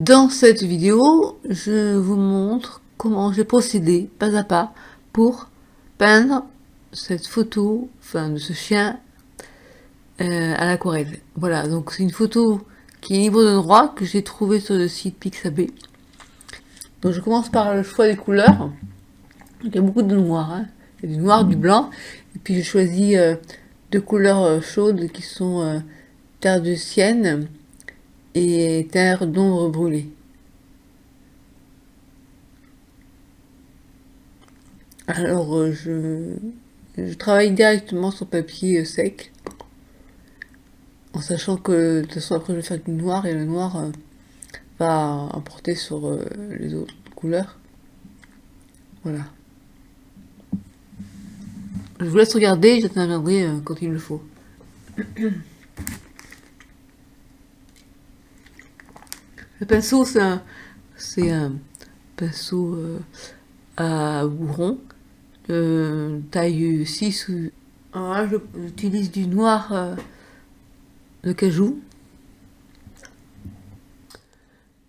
Dans cette vidéo, je vous montre comment j'ai procédé pas à pas pour peindre cette photo, enfin de ce chien à l'aquarelle. Voilà, donc c'est une photo qui est libre de droit que j'ai trouvée sur le site Pixabay. Donc je commence par le choix des couleurs. Il y a beaucoup de noir, hein. Il y a du noir, du blanc, et puis j'ai choisi deux couleurs chaudes qui sont terre de sienne et terre d'ombre brûlée. Alors, je travaille directement sur papier sec, en sachant que de toute façon après je vais faire du noir et le noir va emporter sur les autres couleurs. Voilà. Je vous laisse regarder, j'interviendrai quand il le faut. Le pinceau, c'est un pinceau à bourron, taille 6 ou... Alors là, j'utilise du noir de cajou.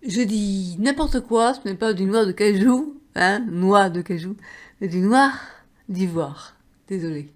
Je dis n'importe quoi, ce n'est pas du noir de cajou, hein, noix de cajou, mais du noir d'ivoire. Désolée.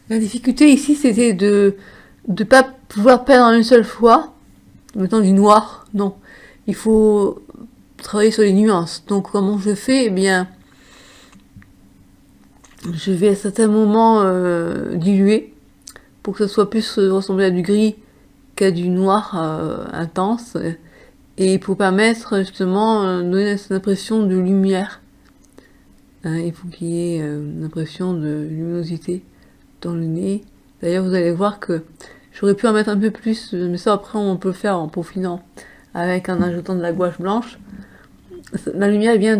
La difficulté ici, c'était de ne pas pouvoir peindre en une seule fois, en mettant du noir. Non, il faut travailler sur les nuances. Donc comment je fais? Eh bien, je vais à certains moments diluer pour que ça soit plus ressembler à du gris qu'à du noir intense, et pour permettre justement donner cette impression de lumière. Hein, il faut qu'il y ait une impression de luminosité dans le nez. D'ailleurs, vous allez voir que j'aurais pu en mettre un peu plus, mais ça après on peut le faire en peaufinant avec en ajoutant de la gouache blanche. La lumière vient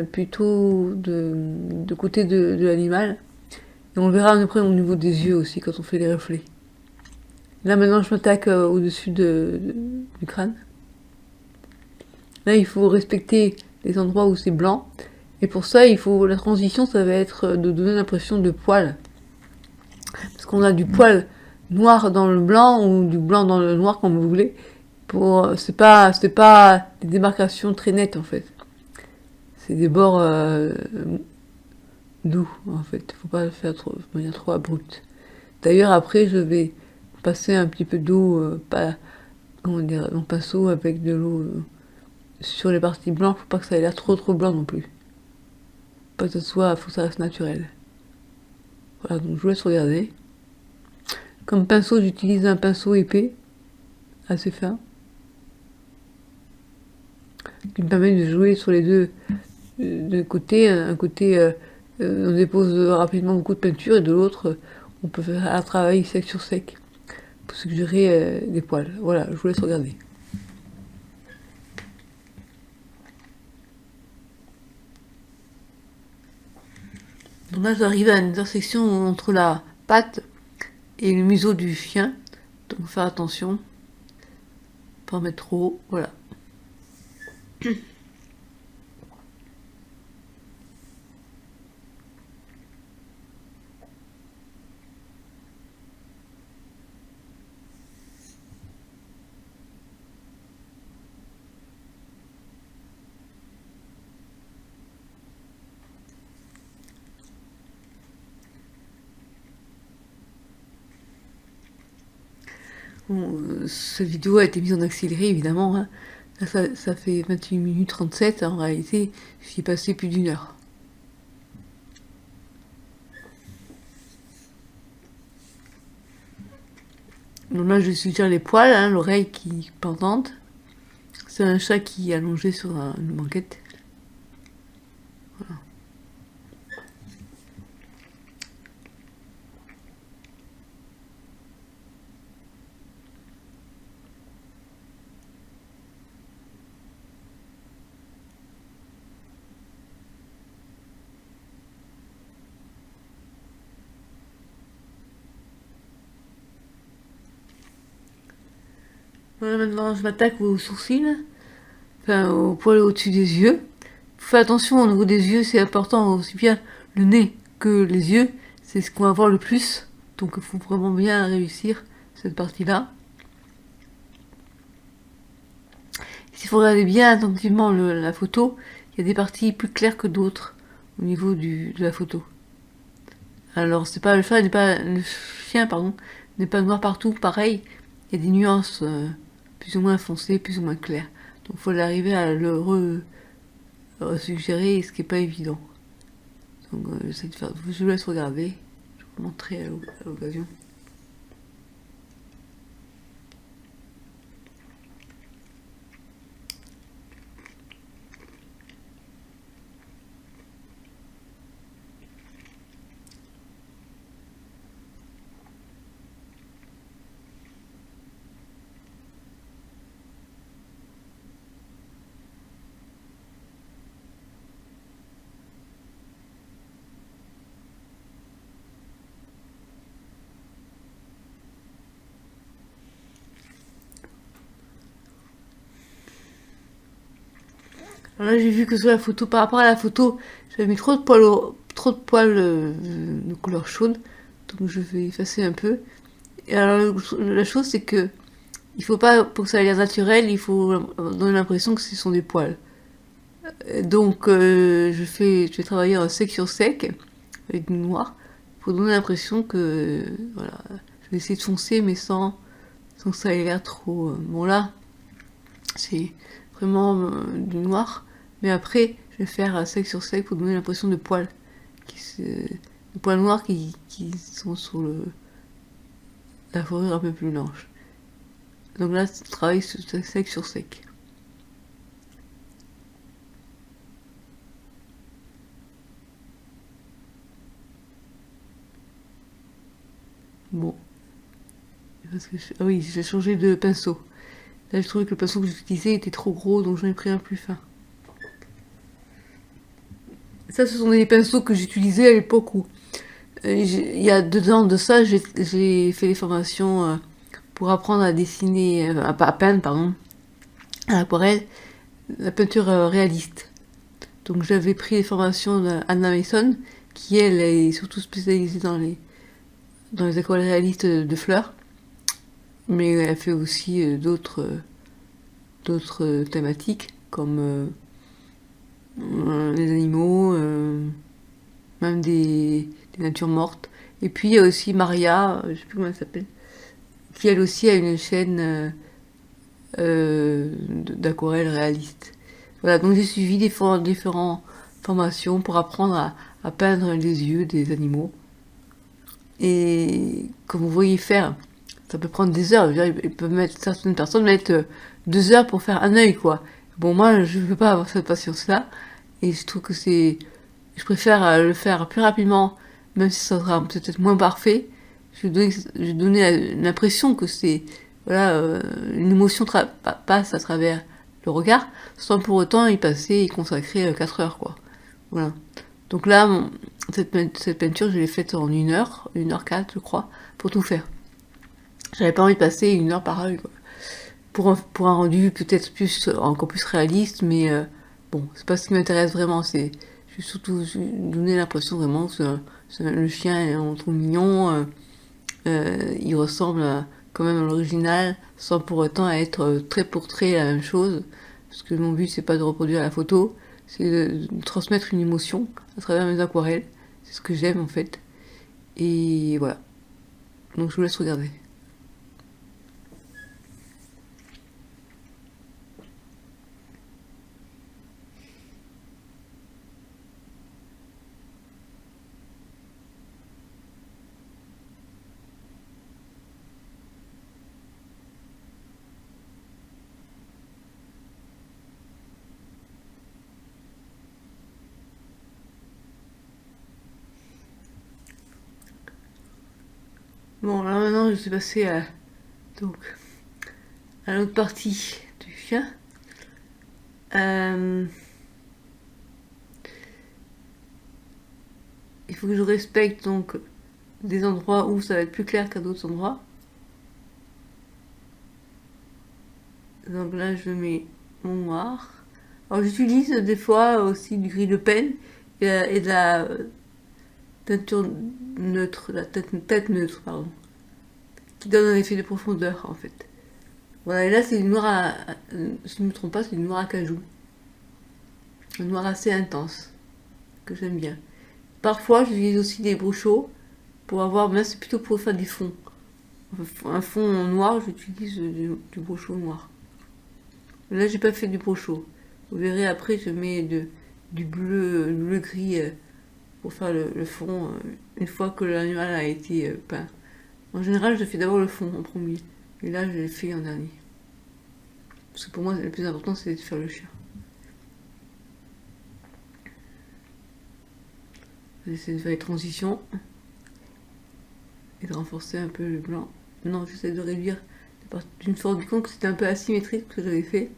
plutôt de côté de l'animal. Et on verra après au niveau des yeux aussi quand on fait les reflets. Là maintenant je m'attaque au-dessus du crâne. Là il faut respecter les endroits où c'est blanc. Et pour ça la transition ça va être de donner l'impression de poil. Parce qu'on a du poil noir dans le blanc ou du blanc dans le noir comme vous voulez. C'est pas des démarcations très nettes en fait. C'est des bords doux en fait. Faut pas le faire de manière trop abrupte. D'ailleurs après je vais passer un petit peu d'eau, comment dire, mon pinceau avec de l'eau sur les parties blanches. Faut pas que ça ait l'air trop blanc non plus. Faut pas que faut que ça reste naturel. Voilà, donc je vous laisse regarder. Comme pinceau, j'utilise un pinceau épais, assez fin. qui me permet de jouer sur les deux côtés. Un côté, on dépose rapidement beaucoup de peinture, et de l'autre, on peut faire un travail sec sur sec pour suggérer des poils. Voilà, je vous laisse regarder. Donc là, j'arrive à une intersection entre la patte et le museau du chien. Donc faire attention, pas en mettre trop, voilà. Bon, cette vidéo a été mise en accéléré évidemment, hein. Là, ça fait 21 minutes 37, en réalité j'y ai passé plus d'1 heure. Donc là je suggère les poils, hein, l'oreille qui pendante. C'est un chat qui est allongé sur une banquette. Voilà. Voilà, maintenant je m'attaque aux sourcils, enfin aux poils au-dessus des yeux. Faites attention au niveau des yeux, c'est important, aussi bien le nez que les yeux, c'est ce qu'on va voir le plus. Donc il faut vraiment bien réussir cette partie-là. S'il faut regarder bien attentivement la photo, il y a des parties plus claires que d'autres au niveau de la photo. Alors c'est pas le chien pardon, n'est pas noir partout, pareil, il y a des nuances plus ou moins foncées, plus ou moins claires. Donc il faut arriver à le suggérer, ce qui n'est pas évident. Donc j'essaie de faire, je vous laisse regarder, je vais vous montrer à l'occasion. Alors là j'ai vu que sur la photo, par rapport à la photo, j'avais mis trop de poils de couleur chaude, donc je vais effacer un peu. Et alors la chose c'est que il faut pas, pour que ça ait l'air naturel, il faut donner l'impression que ce sont des poils. Donc je vais travailler en sec sur sec avec du noir pour donner l'impression que voilà, je vais essayer de foncer mais sans que ça ait l'air trop. Bon là, c'est vraiment du noir, mais après je vais faire sec sur sec pour donner l'impression de poils, de poils noirs qui sont sur la fourrure un peu plus blanche. Donc là, je travaille sec sur sec. Bon. Parce que ah oui, j'ai changé de pinceau. Là, je trouvais que le pinceau que j'utilisais était trop gros, donc j'en ai pris un plus fin. Ça, ce sont des pinceaux que j'utilisais à l'époque où il y a 2 ans de ça, j'ai fait des formations pour apprendre à dessiner, à peindre, pardon, à l'aquarelle, la peinture réaliste. Donc j'avais pris les formations d'Anna Mason, qui elle est surtout spécialisée dans les aquarelles réalistes de fleurs, mais elle fait aussi d'autres thématiques comme les animaux, même des natures mortes. Et puis il y a aussi Maria, je sais plus comment elle s'appelle, qui elle aussi a une chaîne d'aquarelle réaliste. Voilà, donc j'ai suivi différentes formations pour apprendre à peindre les yeux des animaux. Et comme vous voyez faire, ça peut prendre des heures. Certaines personnes mettent 2 heures pour faire un œil, quoi. Bon, moi, je veux pas avoir cette patience-là, et je trouve que je préfère le faire plus rapidement, même si ça sera peut-être moins parfait. Je vais donner l'impression que c'est, voilà, une émotion passe à travers le regard, sans pour autant y passer, y consacrer 4 heures, quoi. Voilà. Donc là, cette peinture, je l'ai faite en 1 heure, 1 h 4, je crois, pour tout faire. J'avais pas envie de passer 1 heure par œil, quoi. Pour un rendu peut-être encore plus réaliste, mais bon, c'est pas ce qui m'intéresse vraiment. Je vais surtout donner l'impression vraiment que le chien, on le trouve mignon, il ressemble quand même à l'original, sans pour autant être très pour trait la même chose. Parce que mon but, c'est pas de reproduire la photo, c'est de transmettre une émotion à travers mes aquarelles. C'est ce que j'aime en fait. Et voilà. Donc je vous laisse regarder. Bon, là maintenant, je suis passée donc, à l'autre partie du chien. Il faut que je respecte donc des endroits où ça va être plus clair qu'à d'autres endroits. Donc là, je mets mon noir. Alors j'utilise des fois aussi du gris de peine et de la teinture neutre, tête neutre, pardon, qui donne un effet de profondeur en fait. Voilà, et là c'est du noir si je ne me trompe pas, c'est du noir à cajou. Un noir assez intense, que j'aime bien. Parfois j'utilise aussi des brochaux pour avoir, mais c'est plutôt pour faire des fonds. Un fond noir, j'utilise du brochot noir. Là j'ai pas fait du brochot. Vous verrez après, je mets du bleu gris pour faire le fond une fois que l'animal a été peint. En général, je fais d'abord le fond en premier. Et là, je l'ai fait en dernier. Parce que pour moi, le plus important, c'est de faire le chien. J'essaie de faire les transitions et de renforcer un peu le blanc. Non, j'essaie de réduire. Je me suis rendu compte que c'était un peu asymétrique ce que j'avais fait.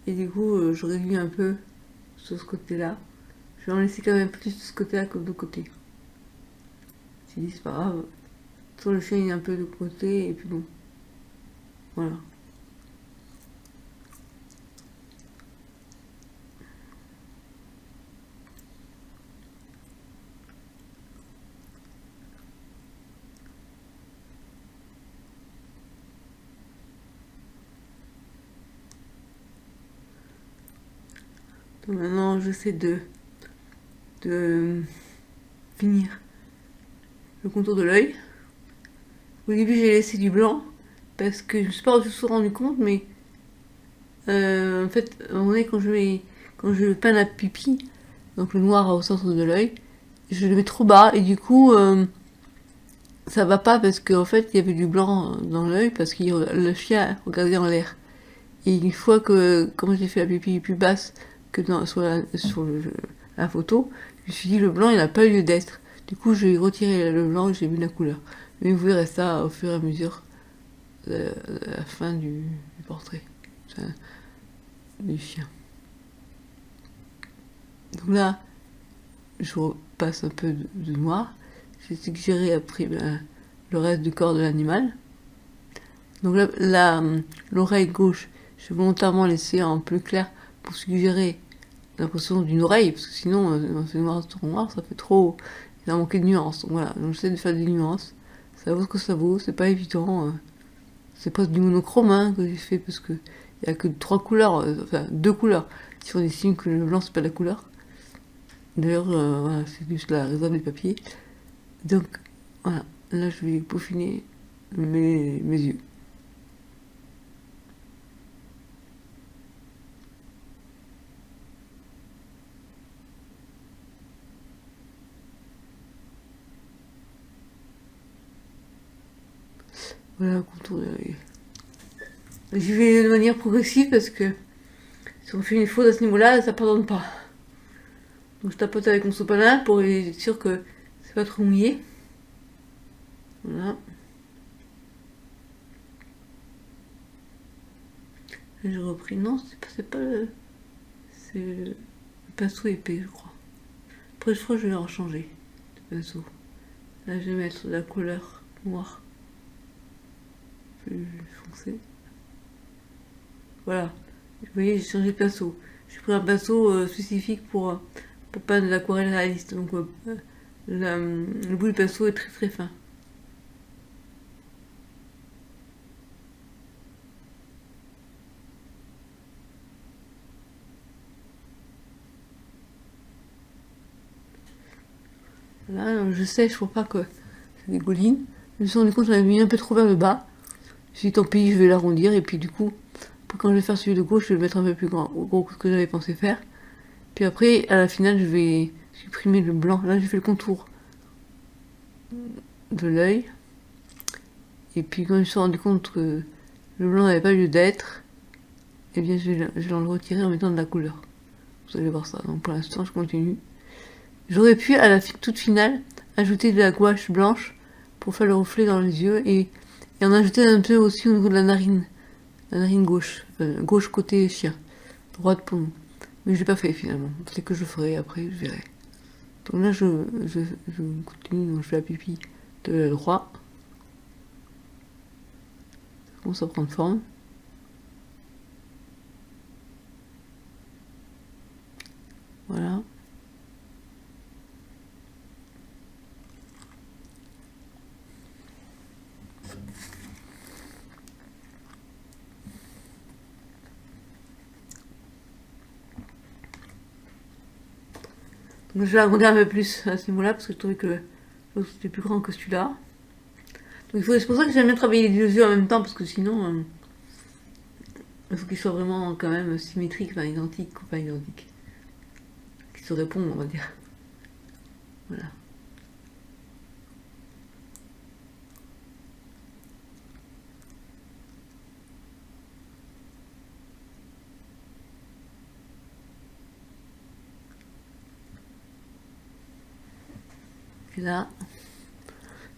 Et du coup, je réduis un peu sur ce côté-là. Je vais en laisser quand même plus de ce côté-là que de l'autre côté. Je dis, c'est pas grave. Sur le chien, il est un peu de côté, et puis bon. Voilà. Donc maintenant, j'essaie de finir le contour de l'œil. Au début, j'ai laissé du blanc parce que je me suis pas du tout rendu compte, mais en fait, à un moment donné, quand je peins la pupille, donc le noir au centre de l'œil, je le mets trop bas et du coup, ça va pas parce qu'en fait, il y avait du blanc dans l'œil parce que le chien regardait en l'air. Et une fois que, comme j'ai fait la pupille plus basse que sur la photo, je me suis dit le blanc il n'a pas lieu d'être. Du coup, j'ai retiré le blanc et j'ai mis la couleur. Mais vous verrez ça au fur et à mesure de la fin du portrait du chien. Donc là, je repasse un peu de noir. J'ai suggéré après le reste du corps de l'animal. Donc là, l'oreille gauche, j'ai volontairement laissé en plus clair pour suggérer l'impression d'une oreille, parce que sinon, c'est noir sur noir, ça fait trop. Il a manqué de nuances. Donc voilà, donc j'essaie de faire des nuances. Ça vaut ce que ça vaut, c'est pas évident. C'est pas du monochrome hein, que j'ai fait, parce que il y a que 3 couleurs, enfin 2 couleurs. Si on estime que le blanc c'est pas la couleur. D'ailleurs, voilà, c'est juste la réserve du papier. Donc voilà, là je vais peaufiner mes yeux. Voilà, contour de l'œil. J'y vais de manière progressive parce que Si on fait une faute à ce niveau-là, ça pardonne pas. Donc je tapote avec mon sopalin pour être sûr que c'est pas trop mouillé. Voilà. Et j'ai repris. Non, c'est pas le. C'est le pinceau épais, je crois. Après, je crois que je vais en changer de pinceau. Là, je vais mettre la couleur noire plus foncée. Voilà. Vous voyez, j'ai changé de pinceau. J'ai pris un pinceau spécifique pour peindre l'aquarelle réaliste. Donc, le bout du pinceau est très très fin. Là, donc je sèche pour pas que ça dégouline. Je me suis rendu compte que j'en avais mis un peu trop vers le bas. Je me suis dit, tant pis, je vais l'arrondir. Et puis, du coup, quand je vais faire celui de gauche, je vais le mettre un peu plus gros que ce que j'avais pensé faire. Puis après, à la finale, je vais supprimer le blanc. Là, j'ai fait le contour de l'œil. Et puis, quand je me suis rendu compte que le blanc n'avait pas lieu d'être, eh bien, je vais le retirer en mettant de la couleur. Vous allez voir ça. Donc, pour l'instant, je continue. J'aurais pu, à la toute finale, ajouter de la gouache blanche pour faire le reflet dans les yeux et en ajouter un peu aussi au niveau de la narine gauche, gauche côté chien, droite pour nous. Mais je l'ai pas fait finalement. C'est que je ferai après, je verrai. Donc là, je continue, donc je fais la pupille de l'œil droit. Ça commence à prendre forme. Voilà. Donc je vais agrandir un peu plus à ce niveau-là parce que je trouvais que c'était plus grand que celui-là. Donc c'est pour ça que j'aime bien travailler les deux yeux en même temps parce que sinon il faut qu'ils soient vraiment quand même symétriques, enfin identiques ou pas identiques. Qu'ils se répondent, on va dire. Voilà. Et là,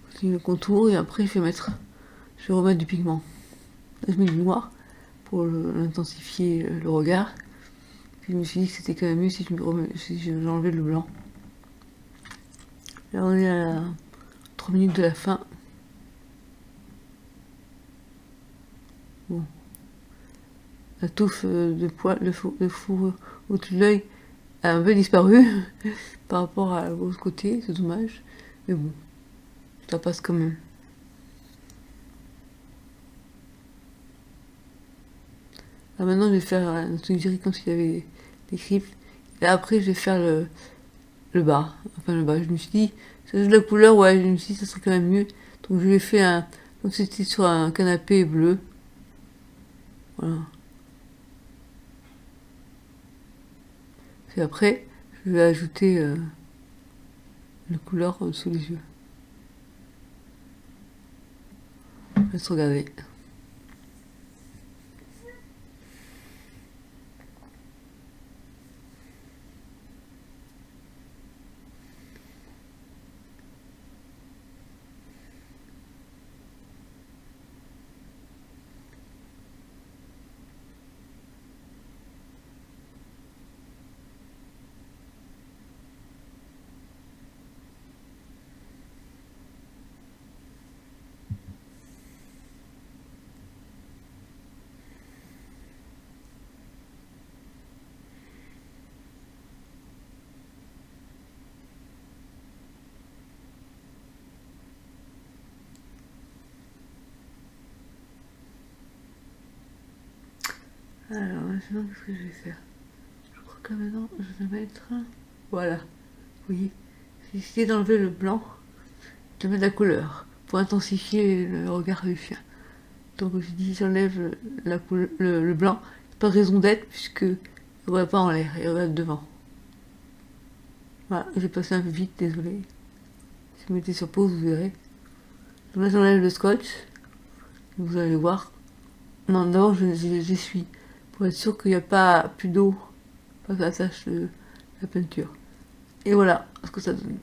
je continue le contour et après je vais remettre du pigment. Là, je mets du noir pour intensifier le regard. Puis je me suis dit que c'était quand même mieux si j'enlevais le blanc. Là on est à 3 minutes de la fin. Bon. La touffe de poil, le four au-dessus de l'œil a un peu disparu par rapport à l'autre côté, c'est dommage. Mais bon, ça passe quand même. Là maintenant je vais faire un suivi comme s'il y avait des griffes. Et après je vais faire le bas. Enfin le bas, je me suis dit, ça joue de la couleur, ouais, je me suis dit ça serait quand même mieux. Donc je lui ai fait comme si c'était sur un canapé bleu. Voilà. Et après, je vais ajouter la couleur sous les yeux. Je vais se regarder. Alors maintenant, qu'est-ce que je vais faire? Je crois que maintenant, je vais mettre... Voilà. Vous voyez, j'ai essayé d'enlever le blanc, de mettre la couleur, pour intensifier le regard du chien. Donc je dis, j'enlève le blanc. Pas de raison d'être, puisque il ne regarde pas en l'air, il regarde devant. Voilà, j'ai passé un peu vite, désolé. Si vous mettez sur pause, vous verrez. Donc là, j'enlève le scotch. Vous allez voir. Non, d'abord, j'essuie pour être sûr qu'il n'y a pas plus d'eau, pas que ça sache la peinture. Et voilà ce que ça donne.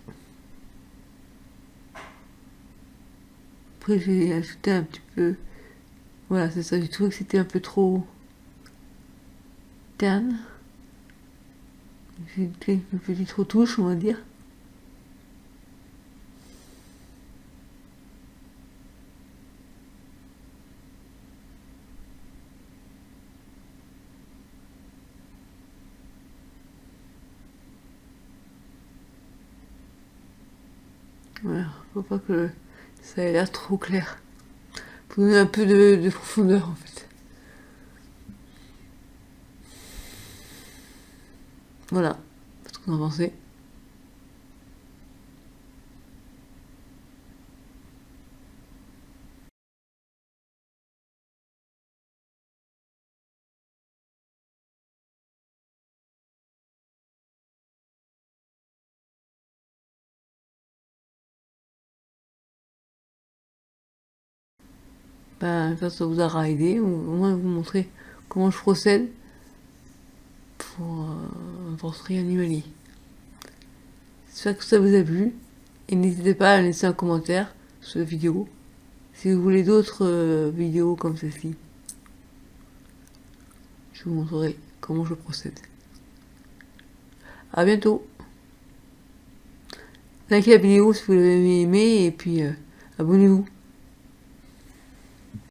Après j'ai ajouté un petit peu, voilà c'est ça, j'ai trouvé que c'était un peu trop terne. J'ai quelques petites retouches on va dire. Voilà, faut pas que ça ait l'air trop clair. Faut donner un peu de profondeur en fait. Voilà, ce qu'on en pensait. Ben, quand ça vous aura aidé, au moins vous montrer comment je procède pour construire animalier. J'espère que ça vous a plu et n'hésitez pas à laisser un commentaire sur la vidéo si vous voulez d'autres vidéos comme celle-ci. Je vous montrerai comment je procède. A bientôt. Likez la vidéo si vous l'avez aimé et puis abonnez-vous.